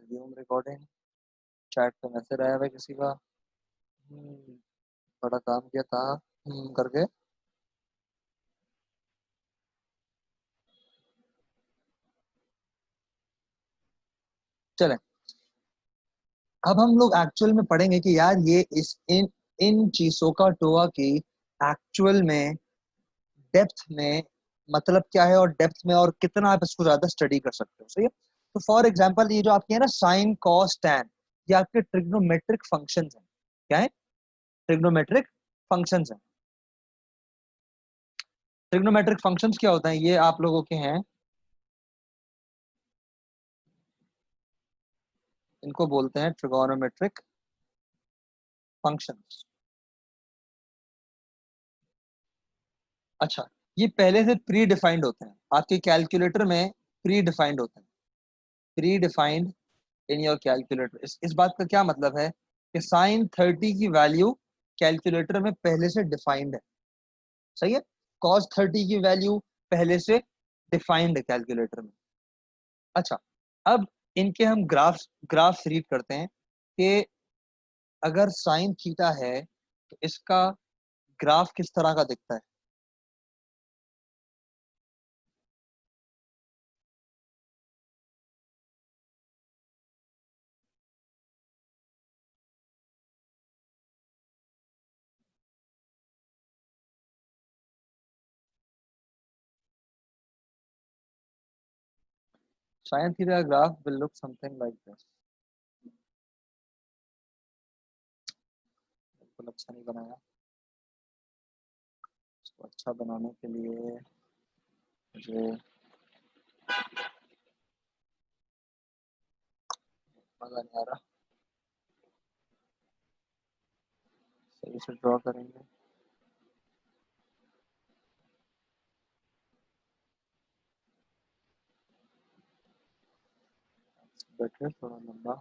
Resume recording. Chat पे message आया हुआ किसी का। बड़ा काम किया था करके। चलें, अब हम लोग एक्चुअल में पढ़ेंगे कि यार ये इस इन इन चीजों का टोआ की एक्चुअल में डेप्थ में मतलब क्या है, और डेप्थ में और कितना आप इसको ज्यादा स्टडी कर सकते हो। सही है। तो फॉर एग्जांपल ये जो आपके है ना साइन कॉस टैन, ये आपके ट्रिग्नोमेट्रिक फंक्शंस हैं। क्या है? ट्रिग्नोमेट्रिक फंक्शंस हैं। ट्रिग्नोमेट्रिक फंक्शंस क्या होता है? ये आप लोगों के हैं, इनको बोलते हैं ट्रिगोनोमेट्रिक फंक्शंस। अच्छा, ये पहले से प्री डिफाइंड होते हैं आपके कैलकुलेटर में। प्री डिफाइंड होते हैं, pre defined in your calculator. इस बात का क्या मतलब है कि साइन 30 की वैल्यू कैलकुलेटर में पहले से डिफाइंड है। सही है। कॉस 30 की वैल्यू पहले से डिफाइंड है कैलकुलेटर में। अच्छा, अब इनके हम ग्राफ्स रीड करते हैं कि अगर साइन थीटा है तो इसका ग्राफ किस तरह का दिखता है। Sine theta graph will look something like this. बिल्कुल अच्छा नहीं बनाया। इसको अच्छा बनाने के लिए मुझे मजा नहीं आ रहा। सही से ड्रॉ करेंगे। बेटर थोड़ा लंबा।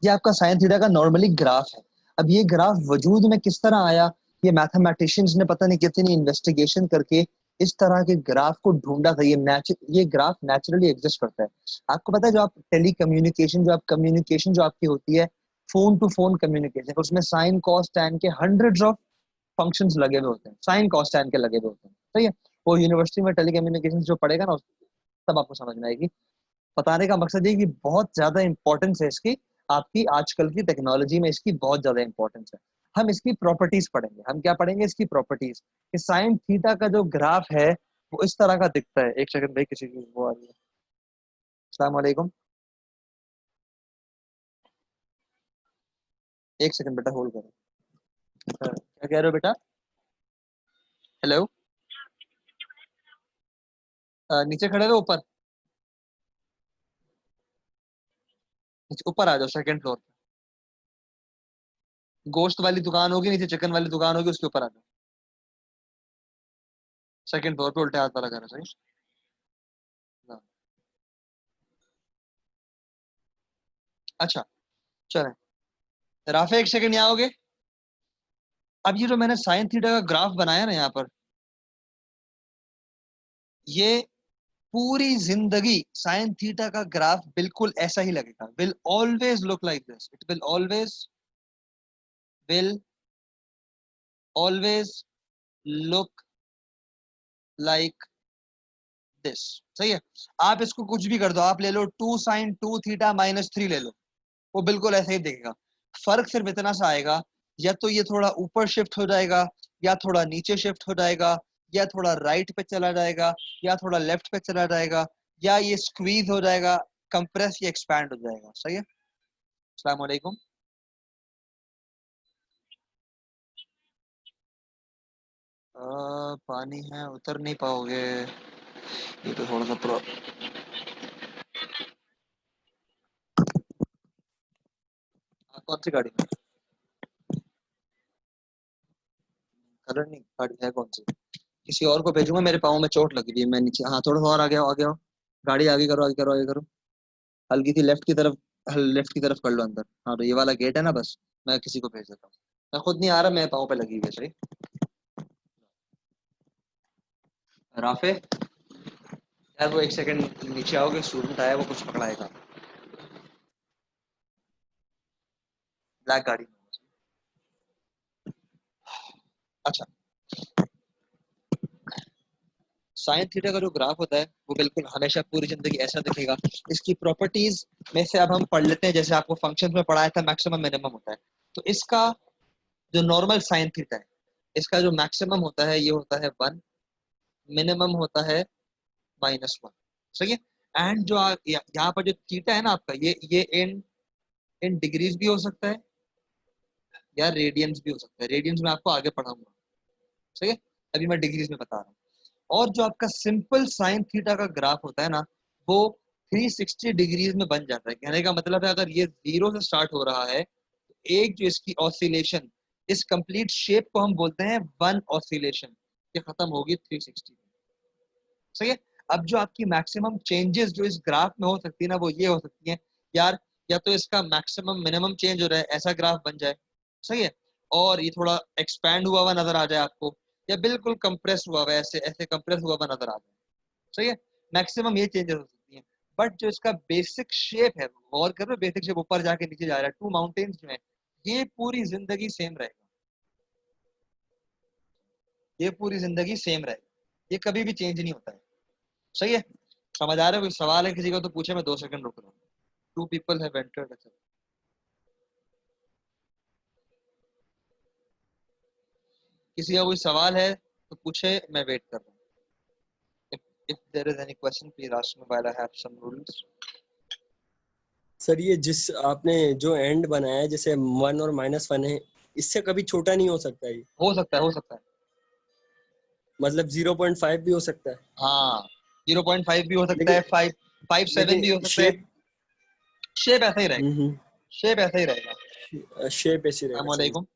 ये आपका साइन थीटा का नॉर्मली ग्राफ है। अब ये ग्राफ वजूद में किस तरह आया? ये मैथमेटिशियंस ने पता नहीं कितनी इन्वेस्टिगेशन करके इस तरह के ग्राफ को ढूंढा था। ये ग्राफ नेचुरली एग्जिस्ट करता है। आपको पता है जो आप टेली कम्युनिकेशन जो आपकी होती है, फोन टू फोन कम्युनिकेशन, उसमें साइन कॉस टैन के हंड्रेड्स ऑफ फंक्शंस लगे हुए होते हैं, साइन कॉस टैन के लगे हुए होते हैं। सही है। वो यूनिवर्सिटी में टेली कम्युनिकेशन जो पढ़ेगा ना तब आपको समझ में आएगी। बताने का मकसद ये कि बहुत ज्यादा इंपॉर्टेंस है इसकी। आपकी आजकल की टेक्नोलॉजी में इसकी बहुत ज्यादा इंपॉर्टेंस है। हम इसकी प्रॉपर्टीज पढ़ेंगे। हम क्या पढ़ेंगे? इसकी प्रॉपर्टीज कि साइन थीटा का जो ग्राफ है वो इस तरह का दिखता है। एक सेकंड भाई, किसी की वो आ रही है। अस्सलाम वालेकुम। एक सेकंड बेटा, होल्ड करो। क्या कह रहे हो बेटा? हेलो। नीचे खड़े हो ऊपर? ऊपर आ जाओ, सेकंड फ्लोर पे। गोश्त वाली दुकान होगी नीचे, चिकन वाली दुकान होगी, उसके ऊपर आ जाओ। सेकंड फ्लोर पे उल्टे हाथ वाला घर है। सही। हाँ। अच्छा, चले। राफे एक सेकंड यहाँ आओगे? अब ये जो मैंने साइन थीटा का ग्राफ बनाया ना यहाँ पर, ये पूरी जिंदगी साइन थीटा का ग्राफ बिल्कुल ऐसा ही लगेगा। Will always look like this. It will always look like this. सही है। आप इसको कुछ भी कर दो, आप ले लो 2 sin 2 थीटा - 3 ले लो, वो बिल्कुल ऐसे ही दिखेगा। फर्क सिर्फ इतना सा आएगा, या तो ये थोड़ा ऊपर शिफ्ट हो जाएगा, या थोड़ा नीचे शिफ्ट हो जाएगा, या थोड़ा राइट पे चला जाएगा, या थोड़ा लेफ्ट पे चला जाएगा, या ये स्क्वीज हो जाएगा, कंप्रेस या एक्सपैंड हो जाएगा। सही है। अस्सलाम वालेकुम। पानी है, उतर नहीं पाओगे। ये तो थोड़ा सा कौन सी गाड़ी में? कलर नहीं, गाड़ी है कौन सी? किसी और को भेजूंगा, मेरे पाँव में चोट लगी हुई है, मैं नीचे। हाँ, थोड़ा सा और आगे आओ, आगे आओ। गाड़ी आगे करो, आगे करो, आगे करो। हल्की सी लेफ्ट की तरफ, लेफ्ट की तरफ कर लो अंदर। हाँ, तो ये वाला गेट है ना, बस मैं किसी को भेज देता हूँ, मैं खुद नहीं आ रहा, मैं पाँव पे लगी हुई है। सही राफे यार, वो एक सेकंड नीचे आओगे, स्टूडेंट आया, वो कुछ पकड़ाएगा। ब्लैक गाड़ी में। अच्छा, साइन थीटा का जो ग्राफ होता है वो बिल्कुल हमेशा पूरी जिंदगी ऐसा दिखेगा। इसकी प्रॉपर्टीज में से अब हम पढ़ लेते हैं। जैसे आपको फंक्शन में पढ़ाया था, मैक्सिमम मिनिमम होता है। तो इसका जो नॉर्मल साइन थीटा है, इसका जो मैक्सिमम होता है ये होता है 1, मिनिमम होता है -1। सही है। एंड जो यहाँ पर जो थीटा है ना आपका, ये इन इन डिग्रीज भी हो सकता है या रेडियंस भी हो सकता है। रेडियंस में आपको आगे पढ़ाऊंगा। सही है, अभी मैं डिग्रीज में बता रहा हूँ। और जो आपका सिंपल साइन थीटा का ग्राफ होता है ना, वो 360 डिग्रीज में बन जाता है। कहने का मतलब है, अगर ये 0 से स्टार्ट हो रहा है, तो एक जो इसकी ऑसिलेशन, इस कंप्लीट शेप को हम बोलते हैं वन ऑसिलेशन, ये खत्म होगी 360। सही है। अब जो आपकी मैक्सिमम चेंजेस जो इस ग्राफ में हो सकती है ना, वो ये हो सकती है यार, या तो इसका मैक्सिमम मिनिमम चेंज हो रहा है, ऐसा ग्राफ बन जाए। सही है। और ये थोड़ा एक्सपैंड हुआ हुआ नजर आ जाए आपको, या बिल्कुल कंप्रेस हुआ हुआ, ऐसे ऐसे कंप्रेस हुआ हुआ नजर आ जाए। सही है। मैक्सिमम ये चेंजेस हो सकती हैं। बट जो इसका बेसिक शेप है, गौर करो, बेसिक शेप ऊपर जाके नीचे जा रहा है, टू माउंटेन्स जो है, ये पूरी जिंदगी सेम रहेगा। ये पूरी जिंदगी सेम रहेगा, ये कभी भी चेंज नहीं होता है। सही है। समझ आ रहा है? कोई सवाल है किसी का तो पूछे, मैं 2 सेकंड रुक रहा हूँ। Two people have entered. किसी का कोई सवाल है तो पूछे, मैं वेट कर रहा हूँ। if there is any question please ask me while I have some rules. Sir ये जिस आपने जो एंड बनाया है, जैसे 1 और -1 है, इससे कभी छोटा नहीं हो सकता ये? हो सकता है, हो सकता है। मतलब 0.5 भी हो सकता है? हाँ, 0.5 भी हो सकता है, लेकिन 5.7 भी हो सकता है। शेप। शेप ऐसा ही रहेगा, शेप ऐसा ही रहेगा। शेप ऐसी रहेगा, सही। अस्सलामुअलैकुम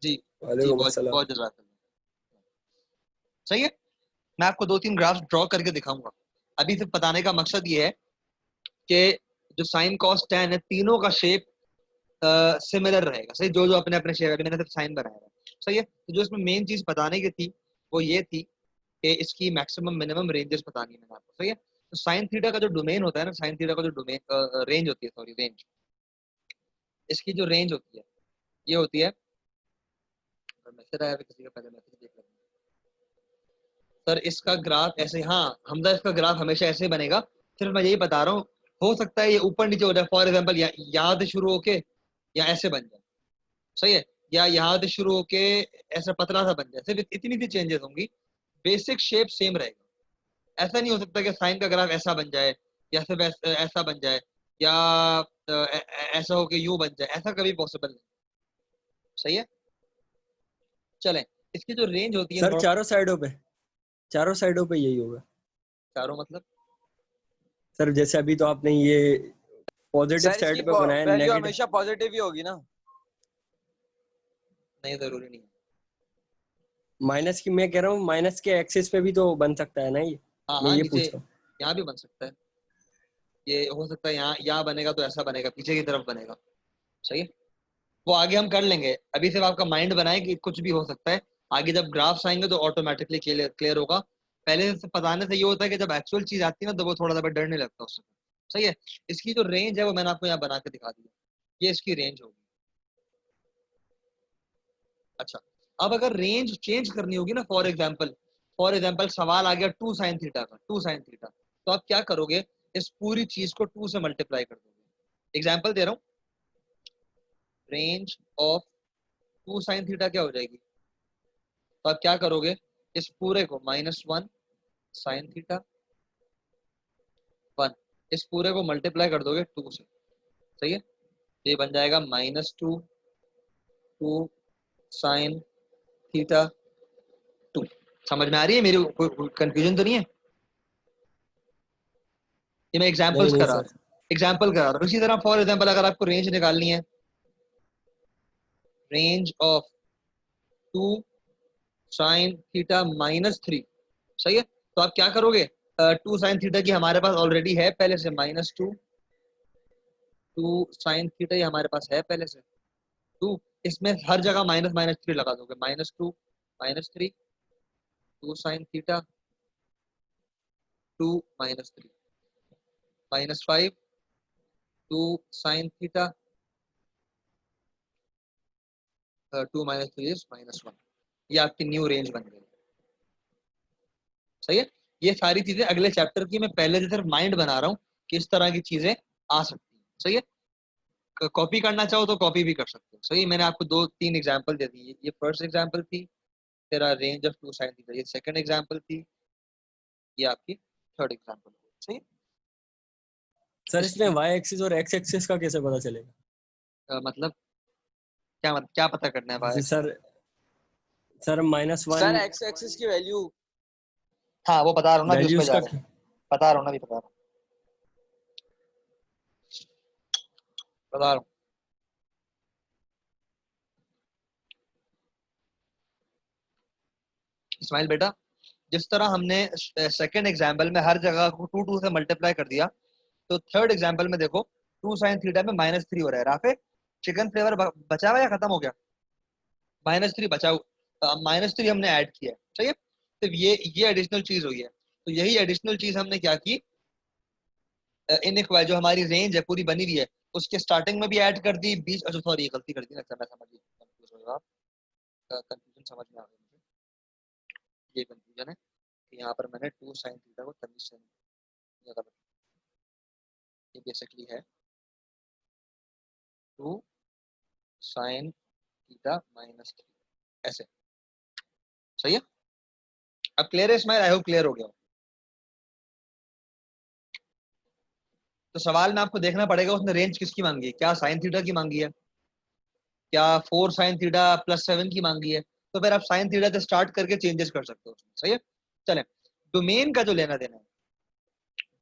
जी। जी, वालेकुम बहुत अस्सलाम। बहुत जज़ाकल्लाह। सही है। मैं आपको 2-3 ग्राफ्स ड्रॉ करके दिखाऊंगा। अभी सिर्फ बताने का मकसद ये है कि जो साइन कॉस टैन है, तीनों का शेप सिमिलर रहेगा। सही, जो जो अपने अपने शेप, अभी मैंने सिर्फ साइन बनाया है। सही है। तो जो इसमें मेन चीज बताने की थी, वो ये थी कि इसकी मैक्सिमम मिनिमम रेंजेस बतानी है मैंने आपको। सही है। तो साइन थीटा का जो डोमेन होता है ना, साइन थीटा का जो डोमेन रेंज होती है, सॉरी रेंज, इसकी जो रेंज होती है, ये होती है, मैसेज आया किसी का, पहले मैसेज देख लेते हैं। सर इसका ग्राफ ऐसे, हाँ हमदा, इसका ग्राफ हमेशा ऐसे बनेगा। सिर्फ मैं यही बता रहा हूँ, हो सकता है ये ऊपर नीचे हो जाए। फॉर एग्जाम्पल यहाँ से शुरू होके या ऐसे बन जाए। सही है। या यहाँ से शुरू होके ऐसा पतला सा बन जाए। सिर्फ इतनी सी चेंजेस होंगी, बेसिक शेप सेम रहेगा। ऐसा नहीं हो सकता कि साइन का ग्राफ ऐसा बन जाए, या फिर ऐसा बन जाए, या ऐसा हो कि यूं बन जाए। ऐसा कभी पॉसिबल नहीं। सही है। चलें, इसकी जो रेंज होती है सर चारों साइडों पे यही होगा? चारों मतलब? सर जैसे अभी तो आपने ये पॉजिटिव सर इसकी साइड पे बनाया, वैल्यू नेगेटिव। हमेशा पॉजिटिव ही होगी ना? नहीं, जरूरी नहीं है। माइनस की मैं कह रहा हूँ, माइनस के एक्सिस पे भी तो बन सकता है ना ये? हाँ मैं हाँ, ये नीचे पूछ रहा हूँ। यहाँ भी बन सकता है। ये हो सकता है यहाँ यहाँ बनेगा तो ऐसा बनेगा, पीछे की तरफ बनेगा। सही है। वो आगे हम कर लेंगे, अभी सिर्फ आपका माइंड बनाए कि कुछ भी हो सकता है। आगे जब ग्राफ्स आएंगे तो ऑटोमेटिकली क्लियर होगा। पहले से बताने से ये होता है कि जब एक्चुअल चीज आती है ना, तो वो थोड़ा सा डर नहीं लगता उससे। सही है। इसकी जो रेंज है वो मैंने आपको यहाँ बना के दिखा दी है। ये इसकी रेंज होगी। अच्छा, अब अगर रेंज चेंज करनी होगी ना, फॉर एग्जाम्पल सवाल आ गया 2 साइन थीटा का, 2 साइन थीटा, तो आप क्या करोगे, इस पूरी चीज को 2 से मल्टीप्लाई कर दोगे। एग्जाम्पल दे रहा हूँ, रेंज ऑफ 2 साइन थीटा क्या हो जाएगी, तो आप क्या करोगे, इस पूरे को -1 साइन थीटा 1, इस पूरे को मल्टीप्लाई कर दोगे 2 से। सही है। तो ये बन जाएगा -2 2 साइन थीटा 2। समझ में आ रही है मेरी? कोई कंफ्यूजन तो नहीं है? ये मैं नहीं एग्जांपल्स नहीं करा रहा सर। हूँ, एग्जांपल करा रहा हूँ। इसी तरह फॉर एग्जांपल अगर आपको रेंज निकालनी है, रेंज ऑफ 2 साइन थीटा -3। सही है। तो आप क्या करोगे, 2 साइन थीटा की हमारे पास ऑलरेडी है पहले से, -2 2 साइन थीटा ये हमारे पास है पहले से 2, इसमें हर जगह माइनस माइनस 3 लगा दोगे, -2 -3 2 sine theta 2 -3 -5 2 sine theta 2 -3 is -1। ये आपकी न्यू रेंज बन गई। सही है। ये सारी चीजें अगले चैप्टर की मैं पहले से सिर्फ माइंड बना रहा हूँ कि इस तरह की चीजें आ सकती हैं। सही है। कॉपी करना चाहो तो कॉपी भी कर सकते हो। सही है। मैंने आपको 2-3 एग्जांपल दे दी। ये फर्स्ट एग्जांपल थी, तेरा रेंज ऑफ 2 साइन थीटा। ये सेकंड एग्जांपल थी, ये आपकी थर्ड एग्जांपल। सही है? सर इस इसमें वाई एक्सिस और एक्स एक्सिस का कैसे पता चलेगा? मतलब क्या पता करना है भाई? जैसे सर -1 सर एक्स एक्सिस की वैल्यू हाँ वो बता रहा हूँ ना, अभी उस वैल्यू पर जा उसका रहे हैं। बता रहा हूँ ना, अभी बता रहा हूँ। इस्माइल बेटा, जिस तरह हमने सेकंड एग्जाम्पल में हर जगह को 2 से मल्टीप्लाई कर दिया, तो थर्ड एग्जाम्पल में देखो 2 साइन थीटा में -3 हो रहा है। राफे, चिकन फ्लेवर बचा हुआ या खत्म हो गया? -3 बचा हुआ, -3 हमने ऐड किया है। सही है। तो ये एडिशनल चीज हुई है। तो यही एडिशनल चीज हमने क्या की, इन जो हमारी रेंज है पूरी बनी हुई है, उसके स्टार्टिंग में भी ऐड कर दी, बीच, अच्छा सॉरी गलती कर दी ना, मैं समझ गया, कंफ्यूज हो गया आप, कंफ्यूजन समझ में आ गया मुझे। ये कंफ्यूजन है कि यहाँ पर मैंने 2 साइन थीटा को तमीज से ये गलत, ये बेसिकली है 2 साइन थीटा -3 ऐसे। सही है। अब क्लियर है इस्माइल? आई होप क्लियर हो गया हो। तो सवाल में आपको देखना पड़ेगा उसने रेंज किसकी मांगी है, क्या साइन थीटा की मांगी है, क्या 4 साइन थीटा +7 की मांगी है। तो फिर आप साइन थीटा से स्टार्ट करके चेंजेस कर सकते हो उसमें। सही है। चले, डोमेन का जो लेना देना है,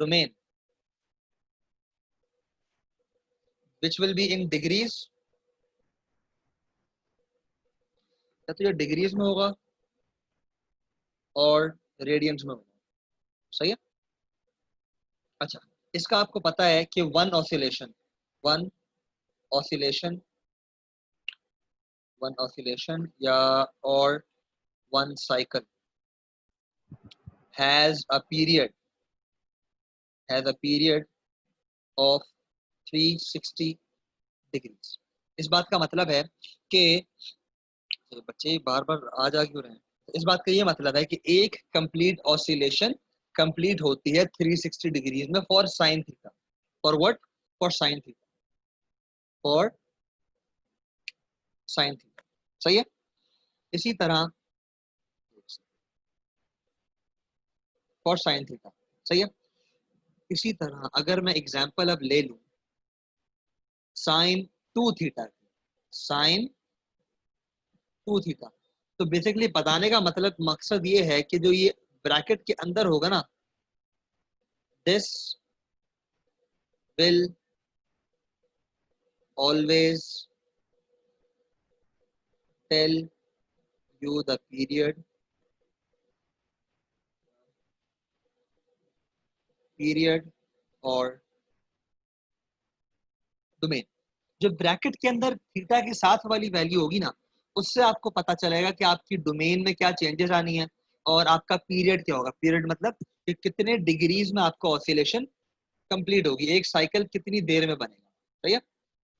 domain which will be in degrees, या तो ये डिग्रीज में होगा और रेडियंस में होगा। सही है। अच्छा, इसका आपको पता है कि वन ऑसिलेशन या और one cycle has a period of 360 degrees. इस बात का मतलब है कि बच्चे बार बार आ जा क्यों रहे हैं, इस बात का ये मतलब है कि एक कंप्लीट ऑसिलेशन कंप्लीट होती है 360 डिग्रीज में for sine theta. For what? For sine theta, for sine theta. सही है। इसी तरह फॉर साइन थीटा। सही है। इसी तरह अगर मैं एग्जांपल अब ले लूं साइन 2 थीटा, साइन 2 थीटा, तो बेसिकली बताने का मतलब मकसद ये है कि जो ये ब्रैकेट के अंदर होगा ना, this will always tell you the period और डोमेन। जो ब्रैकेट के अंदर थीटा के साथ वाली वैल्यू होगी ना, उससे आपको पता चलेगा कि आपकी डोमेन में क्या चेंजेस आनी है और आपका पीरियड क्या होगा। पीरियड मतलब कि कितने डिग्रीज में आपका ऑसिलेशन कंप्लीट होगी, एक साइकिल कितनी देर में बनेगा। सही है।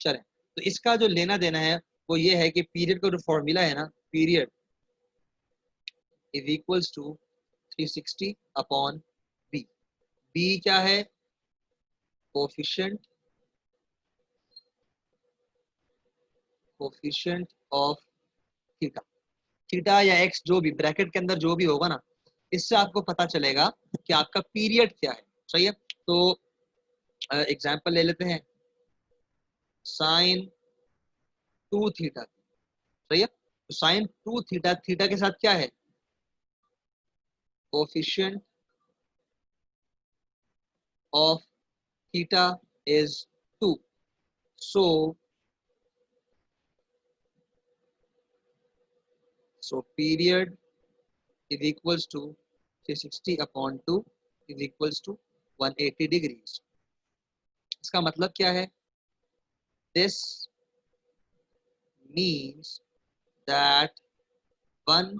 चलें, तो इसका जो लेना देना है वो ये है कि पीरियड का जो फॉर्मूला है ना, period is equals to 360 upon B. B क्या है? Coefficient of theta. थीटा या एक्स जो भी ब्रैकेट के अंदर जो भी होगा ना, इससे आपको पता चलेगा कि आपका पीरियड क्या है। सही है। तो एग्जांपल ले लेते हैं साइन 2 थीटा। सही है। तो साइन 2 थीटा, थीटा के साथ क्या है? Coefficient of theta is 2। So period is equals to 360 upon 2 is equals to 180 degrees. इसका मतलब क्या है This means that one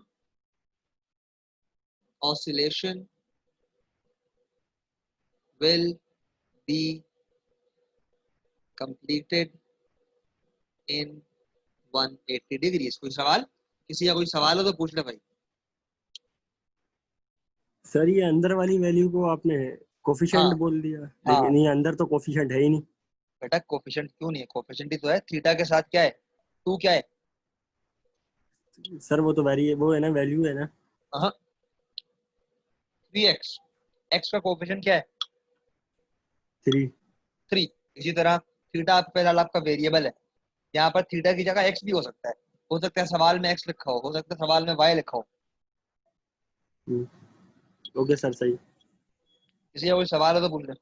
oscillation will be completed in 180 degrees. कोई सवाल? किसी का कोई सवाल हो तो पूछ ले भाई। सर ये अंदर वाली वैल्यू को आपने कोफिशिएंट हाँ बोल दिया, हाँ लेकिन ये अंदर तो कोफिशिएंट है ही नहीं। बेटा कोफिशिएंट क्यों नहीं है? कोफिशिएंट ही तो है। थीटा के साथ क्या है? 2 क्या है? सर वो तो वो है ना, वैल्यू है ना। हाँ 3x। x का कोफिशिएंट क्या है? 3। 3। इसी तरह थीटा फिलहाल आपका वेरिएबल है। यहाँ पर थीटा की जगह x भी हो सकता है सवाल में x लिखा हो सकता है सवाल में y लिखा हो। ओके सर, सही। किसी का कोई सवाल है तो पूछ ले।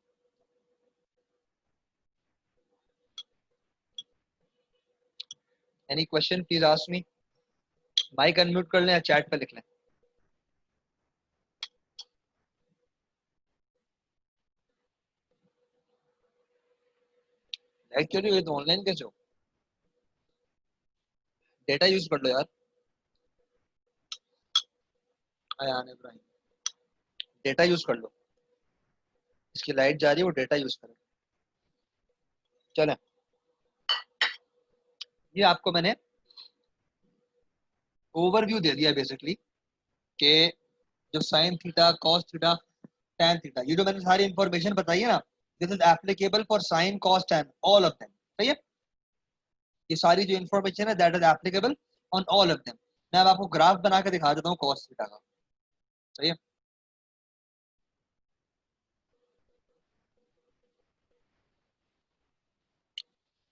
Any question please ask me. Mic unmute कर लें या चैट पे लिख लें। लाइक क्यों नहीं हुई? तो ऑनलाइन कैसे हो? डेटा यूज कर लो यार। आयान इब्राहिम, डेटा यूज कर लो। इसकी लाइट जा रही है, वो डेटा यूज करें। चलें, ये आपको मैंने ओवरव्यू दे दिया बेसिकली कि जो sine theta, cos theta, tan theta, ये जो मैंने सारी इंफॉर्मेशन बताई है ना, this is applicable for sine, cos, tan, all of them. सही है? ये सारी जो इंफॉर्मेशन है that is applicable on all of them. मैं अब आपको ग्राफ बना के दिखा देता हूँ कॉस थीटा का। सही है?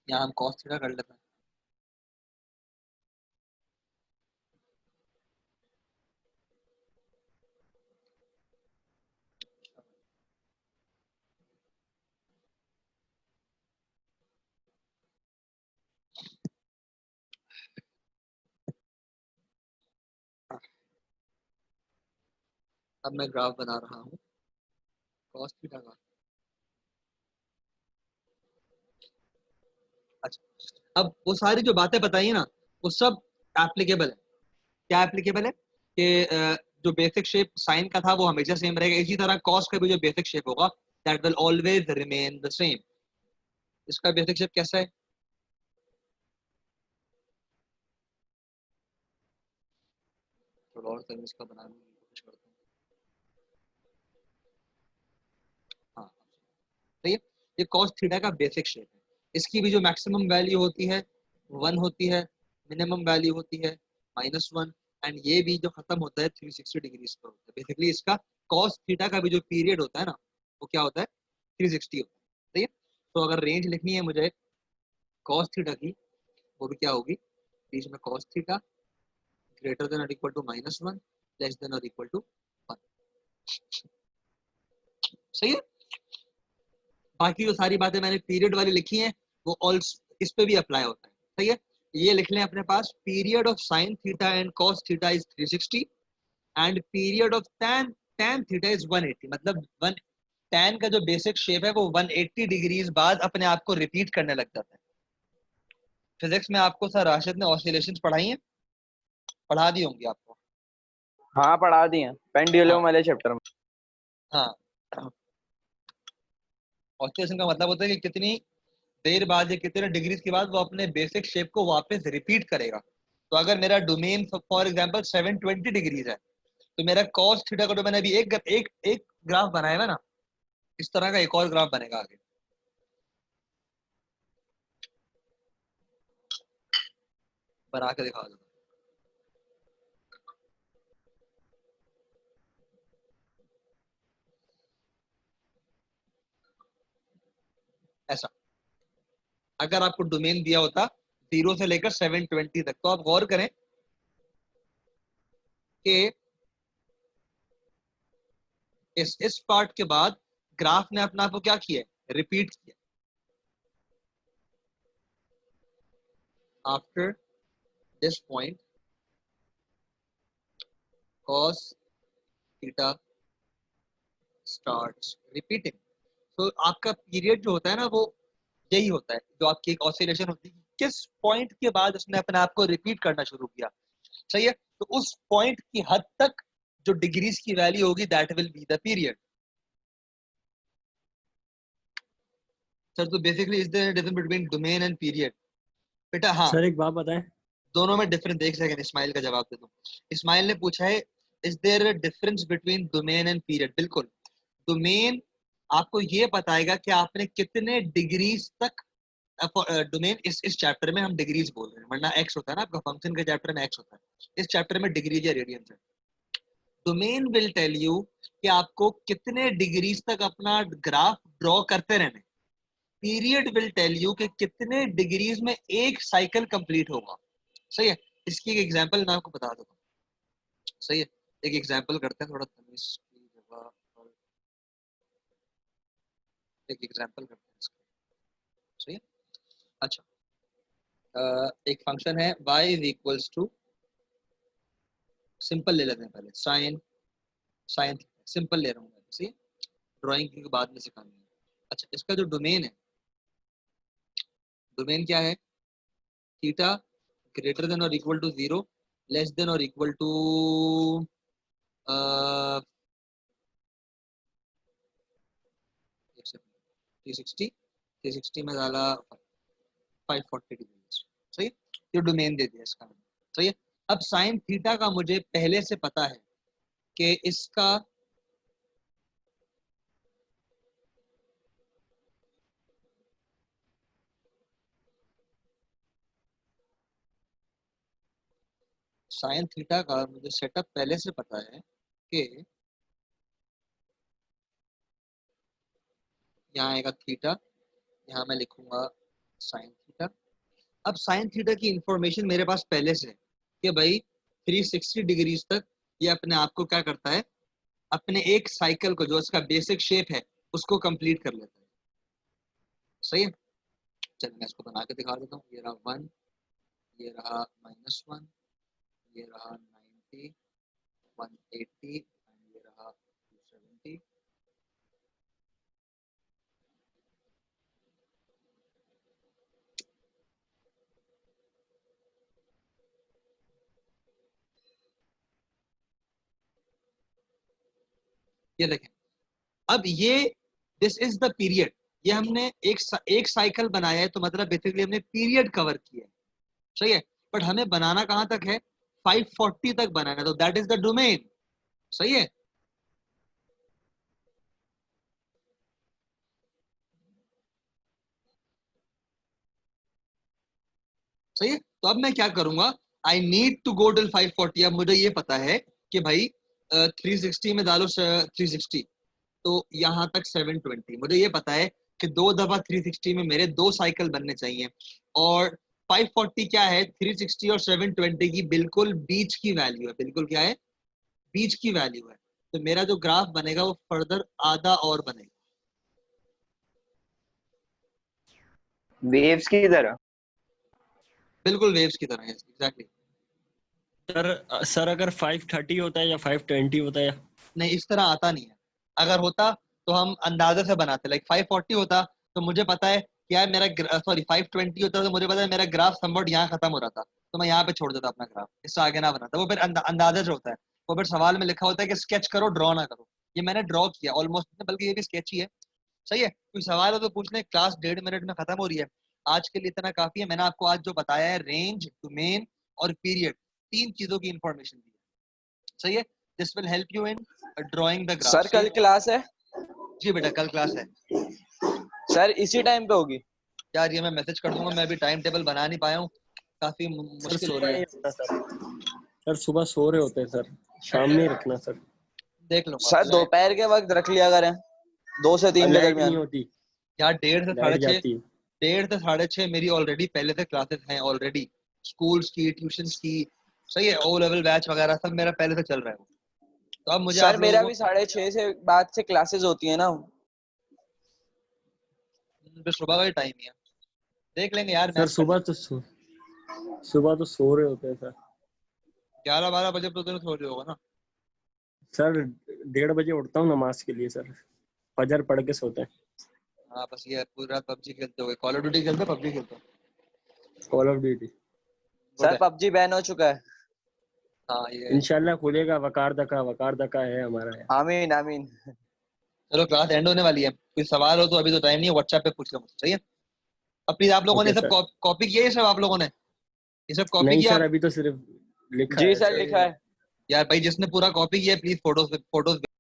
यहाँ हम कॉस थीटा कर लेते हैं। अब मैं ग्राफ बना रहा हूँ कॉस थीटा का। अच्छा, अब वो सारी जो बातें बताई है ना, वो सब एप्लीकेबल है। क्या एप्लीकेबल है? कि जो बेसिक शेप साइन का था वो हमेशा सेम रहेगा, इसी तरह कॉस का भी जो बेसिक शेप होगा that will always remain the same. इसका बेसिक शेप कैसा है? थोड़ा और तमीज का बनाने की कोशिश करता हूँ। हाँ सही है। ये कॉस थीटा का बेसिक शेप है। इसकी भी जो मैक्सिमम वैल्यू होती है 1 होती है, मिनिमम वैल्यू होती है -1, एंड ये भी जो खत्म होता है 360 डिग्रीज पर होता है। बेसिकली इसका कॉस थीटा का भी जो पीरियड होता है ना, वो क्या होता है? 360 होता है। सही है? तो अगर रेंज लिखनी है मुझे कॉस थीटा की, वो भी क्या होगी? बीच में कॉस थीटा ग्रेटर देन और इक्वल टू -1, लेस देन और इक्वल टू 1। सही है? बाकी जो सारी बातें मैंने पीरियड वाली लिखी हैं वो ऑल इस पे भी अप्लाई होता है। सही है? ये लिख लें अपने पास, period of sine theta and cos theta is 360 and period of tan tan theta is 180। मतलब वन टैन का जो बेसिक शेप है वो 180 डिग्रीज बाद अपने आप को रिपीट करने लग जाता है। फिजिक्स में आपको सर राशिद ने ऑसिलेशंस पढ़ाई हैं? पढ़ा दी होंगी आपको। हाँ पढ़ा दिए पेंडुलम हाँ वाले चैप्टर में। हाँ। ऑसिलेशन का मतलब होता है कि कितनी देर बाद या कितने डिग्रीज के बाद वो अपने बेसिक शेप को वापस रिपीट करेगा। तो अगर मेरा डोमेन फॉर एग्जांपल 720 डिग्रीज है, तो मेरा कॉस थीटा का जो मैंने अभी एक ग्राफ बनाया है ना, इस तरह का एक और ग्राफ बनेगा आगे। बना के दिखा दो। ऐसा अगर आपको डोमेन दिया होता 0 से लेकर 720 तक, तो आप गौर करें कि इस पार्ट के बाद ग्राफ ने अपना आप को क्या किया? रिपीट किया। After this point cos theta starts repeating। तो आपका पीरियड जो होता है ना, वो यही होता है जो आपकी एक ऑसिलेशन होती है, किस पॉइंट के बाद उसने अपने आप को रिपीट करना शुरू किया। सही है, तो उस पॉइंट की हद तक जो डिग्रीज की वैल्यू होगी that will be the period. Sir तो basically is there difference between domain and period? बेटा हाँ, सर एक बात बताएं। दोनों में डिफरेंस। एक सेकंड, इस्माइल का जवाब दे दूं। इस्माइल ने पूछा है is there difference between domain and period. बिल्कुल, डोमेन आपको ये बताएगा कि आपने कितने डिग्रीज तक, डोमेन इस चैप्टर में हम डिग्रीज बोल रहे हैं, वरना एक्स होता है ना आपका, फंक्शन के चैप्टर में एक्स होता है, इस चैप्टर में डिग्रीज या रेडियंस है। डोमेन विल टेल यू कि आपको कितने डिग्रीज तक अपना ग्राफ ड्रॉ करते रहना है। पीरियड विल टेल यू कि कितने डिग्रीज में एक साइकिल कंप्लीट होगा। सही है, इसकी एक एग्जांपल मैं आपको बता देता हूँ। सही है, एक एग्जांपल करते हैं थोड़ा तमीज की जगह पर, एक एग्जांपल करते हैं इसका। सही है, अच्छा, एक फंक्शन है y is equals to, simple ले लेते हैं पहले, साइन साइन सिंपल ले रहा हूँ मैं, सही है, ड्राइंग की बाद में सिखानी है। अच्छा, इसका जो डोमेन है, डोमेन क्या है? थीटा ग्रेटर देन और इक्वल टू 0, लेस देन और इक्वल टू 360, 360 में डाला 540 डिग्री। सही है, ये डोमेन दे दिया इसका। सही है, अब साइन थीटा का मुझे पहले से पता है कि इसका साइन थीटा का मुझे सेटअप पहले से पता है कि यहाँ आएगा थीटा, यहाँ मैं लिखूंगा साइन थीटा। अब साइन थीटा की इंफॉर्मेशन मेरे पास पहले से है कि भाई 360 डिग्रीज तक ये अपने आप को क्या करता है, अपने एक साइकिल को जो इसका बेसिक शेप है उसको कंप्लीट कर लेता है। सही है, चलिए मैं इसको बना के दिखा देता हूँ। ये रहा 1, ये रहा -1, ये रहा 90, 180, ये रहा 270। ये देखें, अब ये दिस इज द पीरियड। ये हमने एक साइकिल बनाया है, तो मतलब बेसिकली हमने पीरियड कवर किया है। सही है, बट हमें बनाना कहां तक है? 540 तक बनाना है, तो दैट इज द डोमेन। सही है, सही है, तो अब मैं क्या करूंगा, I need to go till 540। अब मुझे ये पता है कि भाई 360 में डालो 360, तो यहाँ तक 720। मुझे ये पता है कि 2 दफा 360 में मेरे 2 साइकिल बनने चाहिए, और 540 क्या है, 360 और 720 की बिल्कुल बीच की वैल्यू है। बिल्कुल क्या है? बीच की वैल्यू है। तो मेरा जो ग्राफ बनेगा वो फर्दर आधा और बनेगा। वेव्स की तरह। बिल्कुल वेव्स की तरह, एग्जैक्टली। सर अगर 530 होता है या 520 होता है? नहीं, इस तरह आता नहीं है। अगर होता तो हम अंदाजे से बनाते, लाइक 540 होता तो मुझे पता है कि यार मेरा, सॉरी 520 होता तो मुझे पता है मेरा ग्राफ समवट यहाँ खत्म हो रहा था, तो मैं यहाँ पे छोड़ देता अपना ग्राफ, इससे आगे ना बनाता। वो फिर अंदाजा जो होता है, वो फिर सवाल में लिखा होता है कि स्केच करो, ड्रॉ ना करो। ये मैंने ड्रॉ किया ऑलमोस्ट, बल्कि ये भी स्केच ही है। सही है, कोई सवाल हो तो पूछ लें, क्लास 1.5 मिनट में खत्म हो रही है। आज के लिए इतना काफी है। मैंने आपको आज जो बताया है, रेंज, डोमेन और पीरियड, 3 चीजों की इंफॉर्मेशन दी है। सही है, this will help you in drawing the graph. Sir कल क्लास है? जी बेटा, कल क्लास है। सर इसी टाइम पे होगी? यार ये मैं मैसेज कर दूंगा, मैं अभी टाइम टेबल बना नहीं पाया हूँ, काफी सर मुश्किल हो रही सुबह है। नहीं होता सर सुबह सो रहे होते हैं सर, शाम में ही रखना सर। देख लूंगा सर मैं। दोपहर के वक्त रख लिया करें, 2 से 3 के लाइट नहीं दरमियान। होती, यार 1:30 से लाइट 6:30, जाती है। 1:30 से 6:30 मेरी ऑलरेडी पहले से क्लासेस हैं ऑलरेडी, स्कूल्स की, ट्यूशंस की। सही है, ओ लेवल बैच वगैरह सब मेरा पहले से चल रहा है। तो अब मुझे सर आप मेरा लोगों भी 6:30 से बाद से क्लासेस होती है ना। को तो सुबह का ही टाइम ही है, देख लेंगे यार, सर मैच कर लेंगे। सुबह तो सो रहे होते हैं सर। 11-12 बजे तो दिन सो रहे होगा ना। सर 1:30 बजे उठता हूँ नमाज के लिए सर, फजर पढ़ के सोते हैं। हाँ बस ये पूरी रात पबजी खेलते हो, कॉल ऑफ ड्यूटी खेलते हो, पबजी खेलते हो? Call of duty. Sir PUBG ban हो चुका है। हाँ ये इंशाल्लाह खुलेगा। वकार दका है हमारा यार। आमीन आमीन। चलो क्लास एंड होने वाली है, कोई सवाल हो तो अभी तो टाइम नहीं है, व्हाट्सएप पे पूछ लो मुझसे, सही है? अब प्लीज आप लोगों ने ओके सब सर। कॉपी किया, ये सब आप लोगों ने ये सब कॉपी नहीं किया सर, आप? अभी तो सिर्फ लिखा जी है सर सर। लिखा है। यार भाई जिसने पूरा कॉपी किया प्लीज फोटोज फोटोज